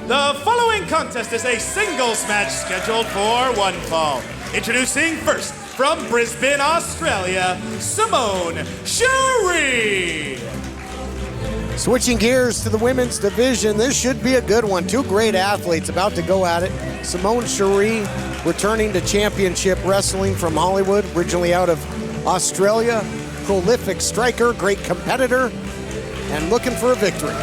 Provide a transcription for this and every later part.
The following contest is a singles match scheduled for one fall. Introducing first, from Brisbane, Australia, Simone SHERIE. Switching gears to the women's division, this should be a good one. Two great athletes about to go at it. Simone SHERIE returning to championship wrestling from Hollywood, originally out of Australia. Prolific striker, great competitor, and looking for a victory.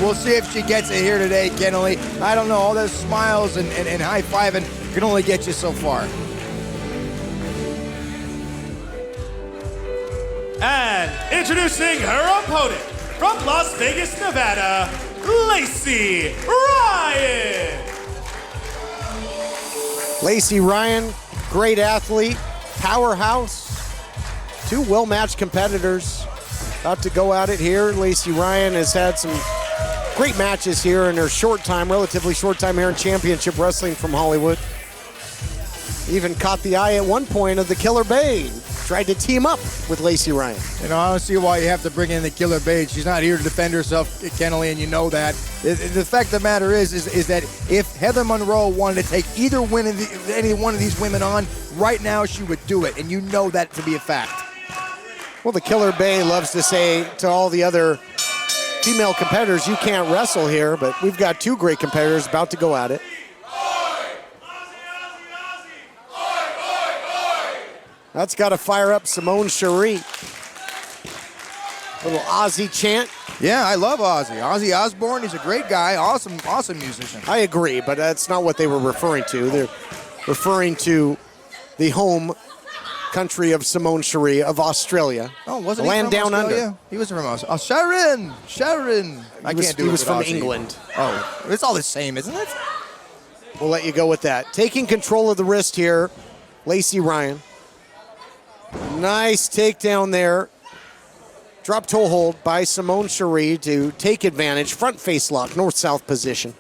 We'll see if she gets it here today, Kennelly. I don't know, all those smiles and high-fiving can only get you so far. And introducing her opponent, from Las Vegas, Nevada, LACEY Ryan. LACEY Ryan, great athlete, powerhouse, two well-matched competitors about to go at it here. LACEY Ryan has had some great matches here in her short time, relatively short time here in championship wrestling from Hollywood. Even caught the eye at one point of the Killer Babe. Tried to team up with LACEY Ryan. You know, I don't see why you have to bring in the Killer Babe. She's not here to defend herself, Kennelly, and you know that. The fact of the matter is that if Heather Monroe wanted to take either any one of these women on, right now she would do it, and you know that to be a fact. Well, the Killer Babe loves to say to all the other female competitors, you can't wrestle here, but we've got two great competitors about to go at it. That's got to fire up Simone SHERIE. Little Ozzy chant. Yeah, I love Ozzy. Ozzy Osbourne, he's a great guy, awesome musician. I agree, but that's not what they were referring to. They're referring to the home country of Simone SHERIE of Australia. Oh, wasn't the he land from down Australia? under. He was from Australia. Oh, Sharon. He was from England. Oh, it's all the same, isn't it? We'll let you go with that. Taking control of the wrist here, LACEY Ryan. Nice takedown there. Drop toe hold by Simone SHERIE to take advantage. Front face lock, north-south position.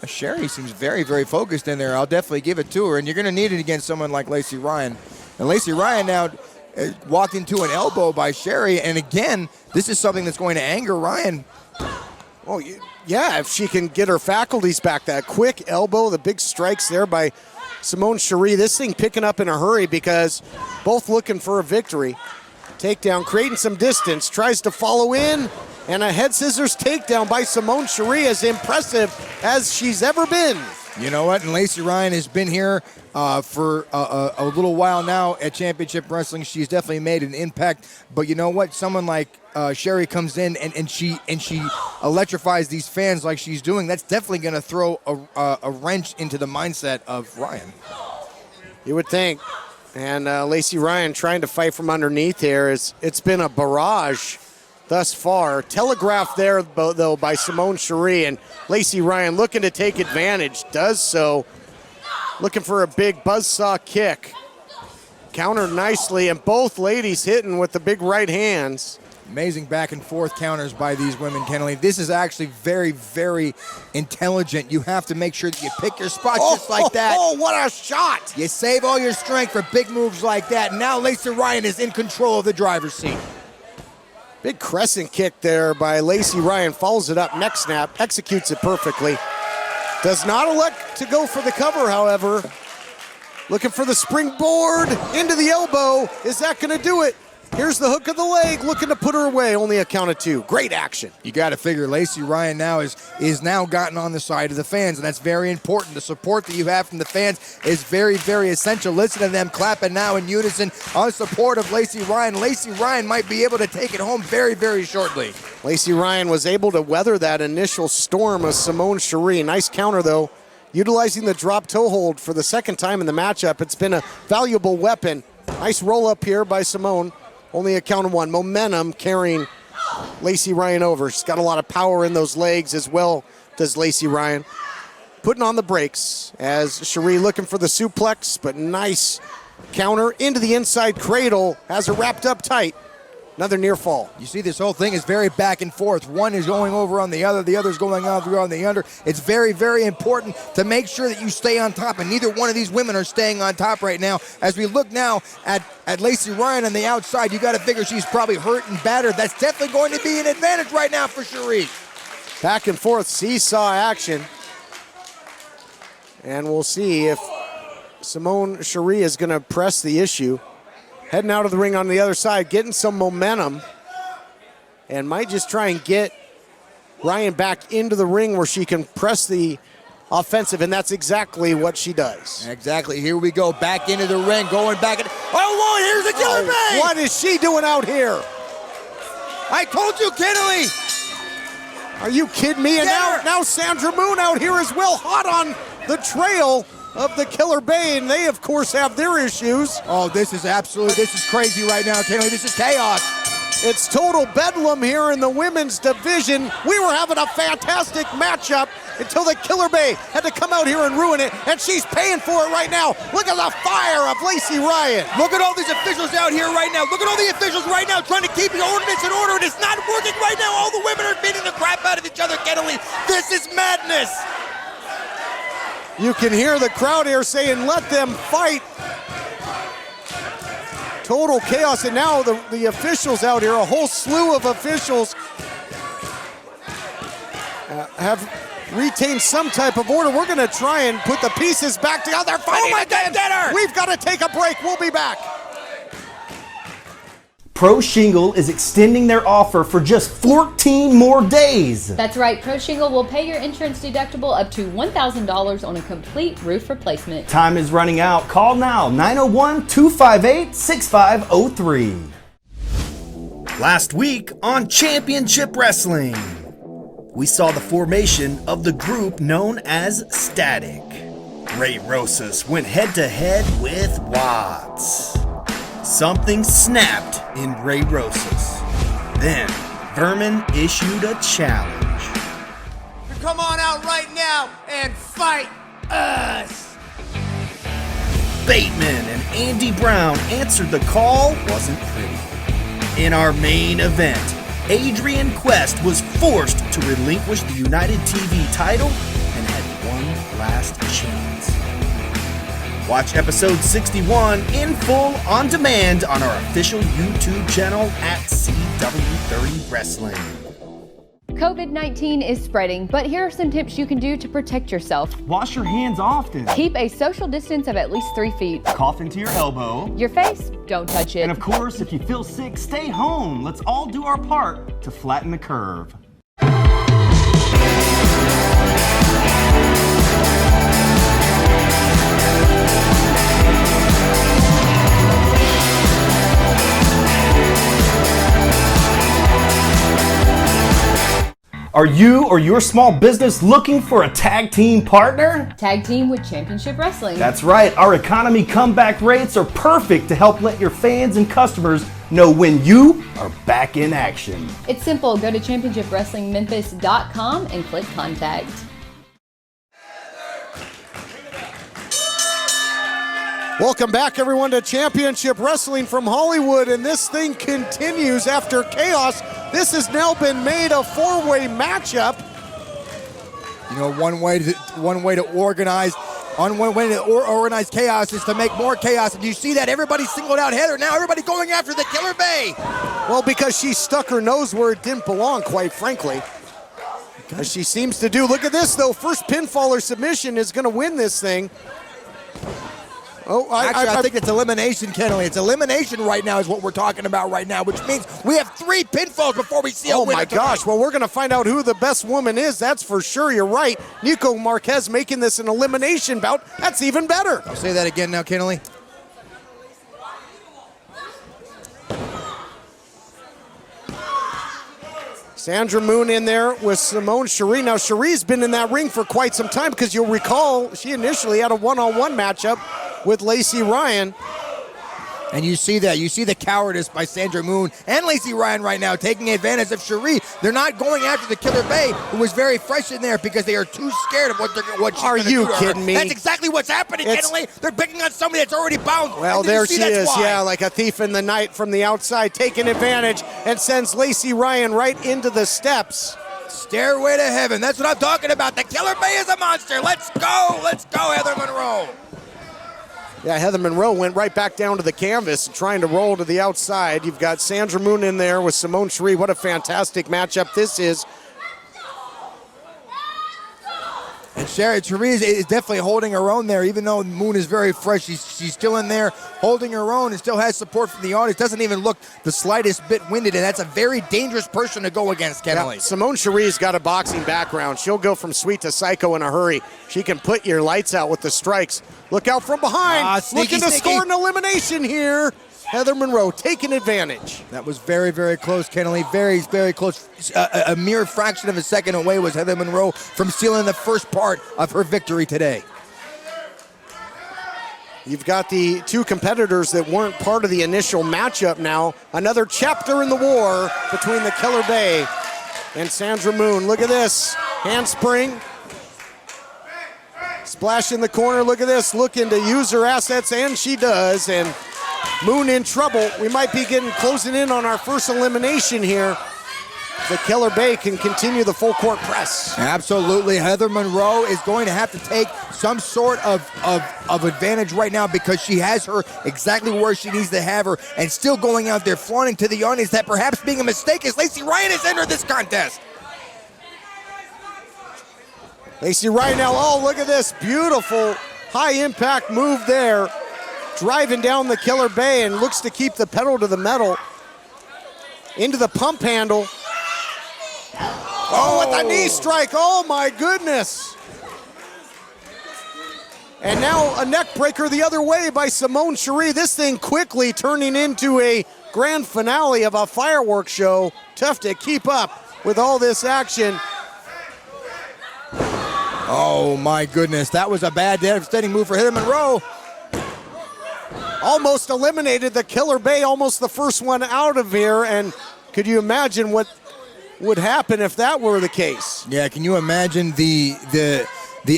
SHERIE seems very, very focused in there. I'll definitely give it to her, and you're going to need it against someone like LACEY Ryan. And LACEY Ryan now walked into an elbow by SHERIE, and again, this is something that's going to anger Ryan. Oh, yeah, if she can get her faculties back. That quick elbow, the big strikes there by Simone SHERIE. This thing picking up in a hurry because both looking for a victory. Takedown, creating some distance, tries to follow in, and a head scissors takedown by Simone SHERIE, as impressive as she's ever been. You know what? And LACEY Ryan has been here for a little while now at Championship Wrestling. She's definitely made an impact. But you know what? Someone like SHERIE comes in and she electrifies these fans like she's doing. That's definitely going to throw a wrench into the mindset of Ryan. You would think. And LACEY Ryan trying to fight from underneath here. It's been a barrage thus far. Telegraphed there, though, by Simone SHERIE, and LACEY Ryan looking to take advantage. Does so. Looking for a big buzzsaw kick. Countered nicely, and both ladies hitting with the big right hands. Amazing back and forth counters by these women, Kennelly. This is actually very, very intelligent. You have to make sure that you pick your spots just like that. Oh, what a shot! You save all your strength for big moves like that. Now LACEY Ryan is in control of the driver's seat. Big crescent kick there by LACEY Ryan. Follows it up, neck snap, executes it perfectly. Does not elect to go for the cover, however. Looking for the springboard into the elbow. Is that going to do it? Here's the hook of the leg, looking to put her away. Only a count of two. Great action. You got to figure LACEY Ryan now is now gotten on the side of the fans, and that's very important. The support that you have from the fans is very, very essential. Listen to them clapping now in unison on support of LACEY Ryan. LACEY Ryan might be able to take it home very, very shortly. LACEY Ryan was able to weather that initial storm of Simone SHERIE. Nice counter, though. Utilizing the drop toe hold for the second time in the matchup. It's been a valuable weapon. Nice roll up here by Simone. Only a count of one. Momentum carrying LACEY Ryan over. She's got a lot of power in those legs as well, does LACEY Ryan. Putting on the brakes as SHERIE looking for the suplex, but nice counter into the inside cradle. Has her wrapped up tight. Another near fall. You see, this whole thing is very back and forth. One is going over on the other's going over on the under. It's very, very important to make sure that you stay on top, and neither one of these women are staying on top right now. As we look now at LACEY Ryan on the outside, you got to figure she's probably hurt and battered. That's definitely going to be an advantage right now for SHERIE. Back and forth seesaw action. And we'll see if Simone SHERIE is going to press the issue. Heading out of the ring on the other side, getting some momentum. And might just try and get Ryan back into the ring where she can press the offensive, and that's exactly what she does. Exactly. Here we go. Back into the ring, going back. Oh, Lord, here's the Killer Bay! What is she doing out here? I told you, Kennedy! Are you kidding me? And now Sandra Moone out here as well, hot on the trail of the Killer Bay, and they, of course, have their issues. Oh, this is crazy right now, Kennedy. This is chaos. It's total bedlam here in the women's division. We were having a fantastic matchup until the Killer Bay had to come out here and ruin it, and she's paying for it right now. Look at the fire of LACEY Ryan. Look at all these officials out here right now. Look at all the officials right now trying to keep the ordinance in order, and it's not working right now. All the women are beating the crap out of each other, Kennedy. This is madness. You can hear the crowd here saying, let them fight. Total chaos, and now the officials out here, a whole slew of officials have retained some type of order. We're going to try and put the pieces back together. They're fighting again. We've got to take a break. We'll be back. Pro Shingle is extending their offer for just 14 more days. That's right, Pro Shingle will pay your insurance deductible up to $1,000 on a complete roof replacement. Time is running out. Call now, 901-258-6503. Last week on Championship Wrestling, we saw the formation of the group known as Static. Ray Rosas went head-to-head with Watts. Something snapped in Ray Rosas. Then, Vermin issued a challenge. Come on out right now and fight us! Bateman and Andy Brown answered the call. Wasn't pretty. In our main event, Adrian Quest was forced to relinquish the United TV title and had one last chance. Watch episode 61 in full on demand on our official YouTube channel at CW30 Wrestling. COVID-19 is spreading, but here are some tips you can do to protect yourself. Wash your hands often. Keep a social distance of at least 3 feet. Cough into your elbow. Your face, don't touch it. And of course, if you feel sick, stay home. Let's all do our part to flatten the curve. Are you or your small business looking for a tag team partner? Tag team with Championship Wrestling. That's right, our economy comeback rates are perfect to help let your fans and customers know when you are back in action. It's simple, go to championshipwrestlingmemphis.com and click contact. Welcome back, everyone, to Championship Wrestling from Hollywood, and this thing continues after chaos. This has now been made a four-way matchup. You know, one way to organize chaos is to make more chaos, and you see that everybody singled out Heather. Now everybody going after the Killer Bay. Well, because she stuck her nose where it didn't belong, quite frankly. As she seems to do. Look at this, though. First pinfall or submission is going to win this thing. Oh, I think it's elimination, Kennedy. It's elimination right now is what we're talking about right now, which means we have 3 pinfalls before we see a winner. Oh, my gosh. Well, we're going to find out who the best woman is. That's for sure. You're right. Nico Marquez making this an elimination bout. That's even better. I'll say that again now, Kennedy. Sandra Moone in there with Simone SHERIE. Now, SHERIE's been in that ring for quite some time because you'll recall she initially had a one-on-one matchup with LACEY Ryan. And you see that. You see the cowardice by Sandra Moone and LACEY Ryan right now taking advantage of SHERIE. They're not going after the Killer Bay, who was very fresh in there because they are too scared of what she's going to do. Are you kidding me? That's exactly what's happening, Kennedy. They're picking on somebody that's already bound. Well, there she is. Yeah, like a thief in the night from the outside, taking advantage and sends LACEY Ryan right into the steps. Stairway to heaven. That's what I'm talking about. The Killer Bay is a monster. Let's go. Let's go, Heather Monroe. Yeah, Heather Monroe went right back down to the canvas trying to roll to the outside. You've got Sandra Moone in there with Simone SHERIE. What a fantastic matchup this is. And SHERIE is definitely holding her own there, even though Moon is very fresh. She's still in there holding her own and still has support from the audience. Doesn't even look the slightest bit winded, and that's a very dangerous person to go against, Kennelly. Yeah, Simone Cherie's got a boxing background. She'll go from sweet to psycho in a hurry. She can put your lights out with the strikes. Look out from behind. Looking to score an elimination here. Heather MONROE taking advantage. That was very, very close, Kennelly. Very, very close. A mere fraction of a second away was Heather MONROE from stealing the first part of her victory today. You've got the two competitors that weren't part of the initial matchup now. Another chapter in the war between the Killer Bay and Sandra Moone. Look at this. Handspring. Splash in the corner. Look at this. Looking to use her assets, and she does. And Moone in trouble. We might be closing in on our first elimination here. The Killer Bay can continue the full court press. Absolutely. Heather MONROE is going to have to take some sort of advantage right now because she has her exactly where she needs to have her, and still going out there flaunting to the audience that perhaps being a mistake as LACEY Ryan has entered this contest. LACEY Ryan now, oh, look at this. Beautiful high impact move there. Driving down the Killer Bay and looks to keep the pedal to the metal. Into the pump handle. Oh, with a knee strike. Oh, my goodness. And now a neck breaker the other way by Simone Cherrie. This thing quickly turning into a grand finale of a fireworks show. Tough to keep up with all this action. Oh, my goodness. That was a bad, devastating move for Heather MONROE. Almost eliminated the Killer Bay, almost the first one out of here. And could you imagine what would happen if that were the case? Yeah, can you imagine the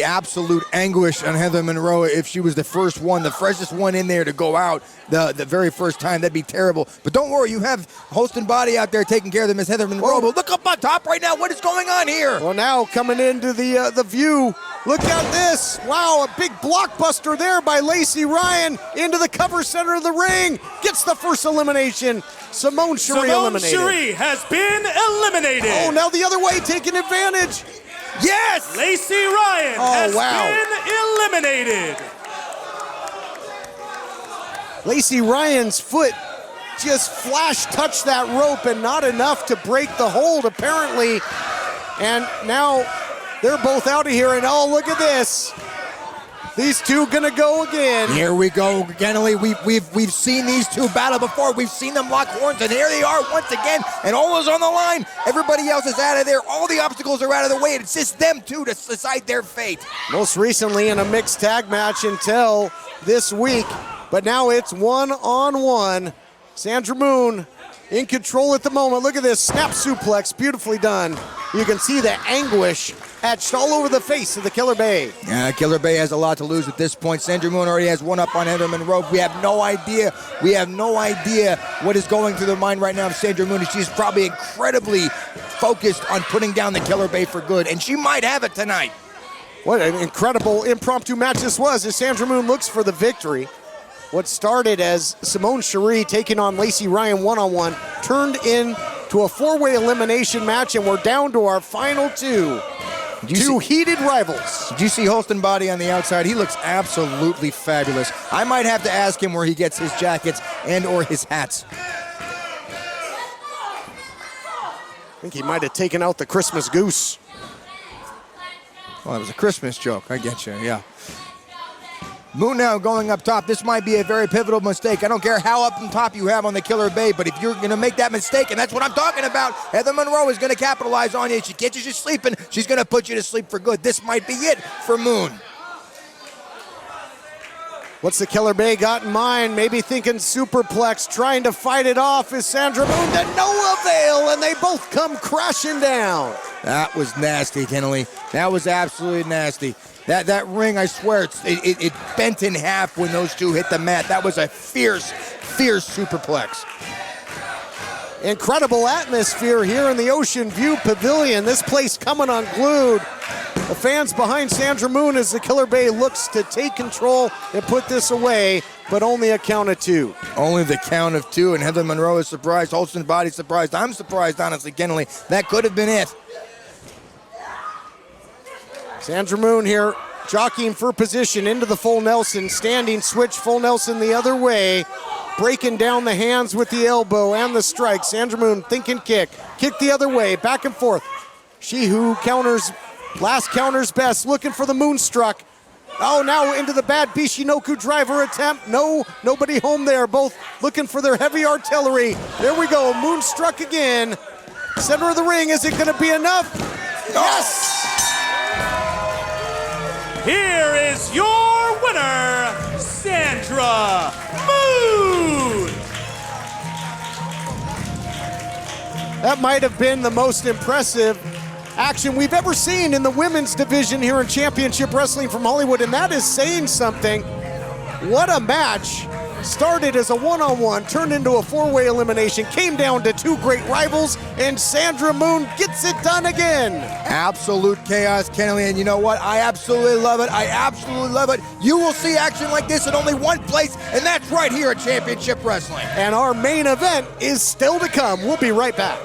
absolute anguish on Heather MONROE if she was the first one, the freshest one in there to go out the very first time? That'd be terrible. But don't worry, you have host and body out there taking care of them, Miss Heather MONROE. But look up on top right now. What is going on here? Well, now coming into the view. Look at this. Wow, a big blockbuster there by LACEY Ryan into the cover center of the ring. Gets the first elimination. Simone Cherrie eliminated. Simone Cherrie has been eliminated. Oh, now the other way, taking advantage. Yes! LACEY Ryan has been eliminated. LACEY Ryan's foot just flash touched that rope and not enough to break the hold, apparently. And now they're both out of here, and oh, look at this. These two gonna go again. Here we go, Kennelly. We've seen these two battle before. We've seen them lock horns, and here they are once again. And all is on the line. Everybody else is out of there. All the obstacles are out of the way. It's just them two to decide their fate. Most recently in a mixed tag match until this week, but now it's one-on-one. Sandra Moone in control at the moment. Look at this snap suplex, beautifully done. You can see the anguish etched all over the face of the Killer Bay. Yeah, Killer Bay has a lot to lose at this point. Sandra Moone already has one up on Heather MONROE. We have no idea. We have no idea what is going through the mind right now of Sandra Moone. She's probably incredibly focused on putting down the Killer Bay for good, and she might have it tonight. What an incredible impromptu match this was as Sandra Moone looks for the victory. What started as Simone Cherrie taking on LACEY Ryan one-on-one turned into a four-way elimination match, and we're down to our final two. Two heated rivals. Did you see Holston Body on the outside? He looks absolutely fabulous. I might have to ask him where he gets his jackets and or his hats. I think he might have taken out the Christmas goose. Well, that was a Christmas joke. I get you, yeah. Moon now going up top. This might be a very pivotal mistake. I don't care how up on top you have on the Killer Bay, but if you're going to make that mistake, and that's what I'm talking about, Heather MONROE is going to capitalize on you. She catches you sleeping, she's going to put you to sleep for good. This might be it for Moon. What's the Killer Bay got in mind? Maybe thinking superplex, trying to fight it off is Sandra Moone to no avail, and they both come crashing down. That was nasty, Kennelly. That was absolutely nasty. That ring, I swear, it bent in half when those two hit the mat. That was a fierce, fierce superplex. Incredible atmosphere here in the Ocean View Pavilion. This place coming unglued. The fans behind Sandra Moone as the Killer Bay looks to take control and put this away, but only a count of two. Only the count of two, and Heather MONROE is surprised. Holston Body surprised. I'm surprised, honestly, Kennelly. That could have been it. Sandra Moone here, jockeying for position into the full Nelson, standing switch, full Nelson the other way, breaking down the hands with the elbow and the strike. Sandra Moone thinking kick the other way, back and forth. She who counters, last counters best, looking for the moonstruck. Oh, now into the bad Bishinoku driver attempt. No, nobody home there. Both looking for their heavy artillery. There we go, moonstruck again. Center of the ring, is it gonna be enough? Yes! Here is your winner, Sandra Moone. That might have been the most impressive action we've ever seen in the women's division here in Championship Wrestling from Hollywood, and that is saying something. What a match. Started as a one-on-one, turned into a four-way elimination, came down to two great rivals, and Sandra Moone gets it done again. Absolute chaos, Kenley, and you know what? I absolutely love it. I absolutely love it. You will see action like this in only one place, and that's right here at Championship Wrestling. And our main event is still to come. We'll be right back.